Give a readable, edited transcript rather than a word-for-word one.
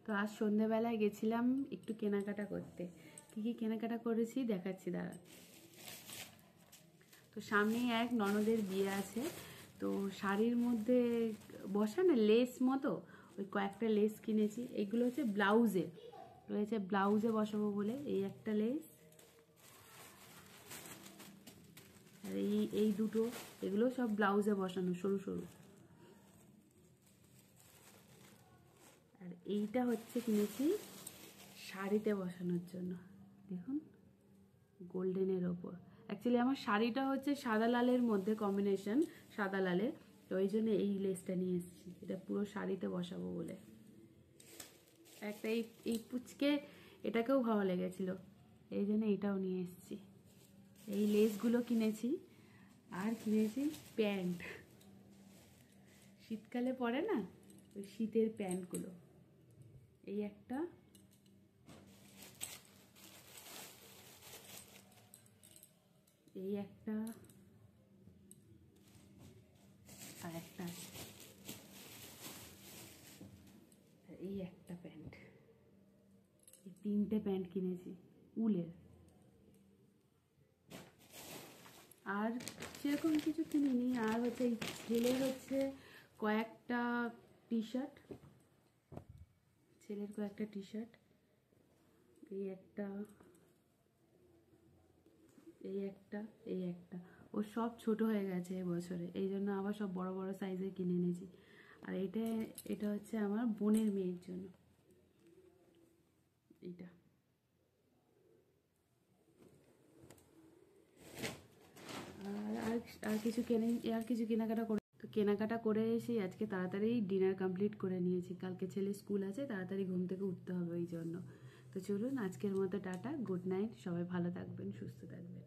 তো আজ সন্ধ্যাবেলায় গেছিলাম একটু কেনাকাটা করতে। কি কি কেনাকাটা করেছি দেখাচ্ছি দাঁড়া। তো সামনেই এক ননদের বিয়ে আছে, তো শাড়ির মধ্যে বসানো লেস মতো ওই কয়েকটা লেস কিনেছি। এগুলো হচ্ছে ব্লাউজে, ব্লাউজে বসাবো বলে এই একটা লেস, আর এই দুটো, এগুলো সব ব্লাউজে বসানো সরু সরু। আর এইটা হচ্ছে কিনেছি শাড়িতে বসানোর জন্য, দেখুন গোল্ডেনের ওপর। অ্যাকচুয়ালি আমার শাড়িটা হচ্ছে সাদা লালের মধ্যে কম্বিনেশন, সাদা লালের, তো ওই জন্য এই লেসটা নিয়ে এসেছি, এটা পুরো শাড়িতে বসাবো বলে। একটা এই পুচকে এটাকেও ভালো লেগেছিল, এই জন্য এটাও নিয়ে এসেছি। এই লেসগুলো কিনেছি, আর কিনেছি প্যান্ট, শীতকালে পরে না ওই শীতের প্যান্টগুলো। এই একটা, এই একটা, আর একটা, এই একটা প্যান্ট। এই তিনটে প্যান্ট কিনেছি উলের। আর সেরকম কিছু কিনিনি। আর হচ্ছে এই ছেলের হচ্ছে কয়েকটা টি শার্ট, ছেলের কয়েকটা টি শার্ট, এই একটা, এই একটা, এই একটা। ও সব ছোট হয়ে গেছে এবছরে, এই জন্য আবার সব বড় বড় সাইজের কিনে এনেছি। আর এটা হচ্ছে আমার বোনের মেয়ের জন্য, এইটা। আর আর কিছু আর কিছু কেনাকাটা করে, তো কেনাকাটা করে এসে আজকে তাড়াতাড়ি ডিনার কমপ্লিট করে নিয়েছি। কালকে ছেলে স্কুল আছে, তাড়াতাড়ি ঘুম থেকে উঠতে হবে ওই জন্য। তো চলুন আজকের মতো টাটা, গুড নাইট, সবাই ভালো থাকবেন, সুস্থ থাকবেন।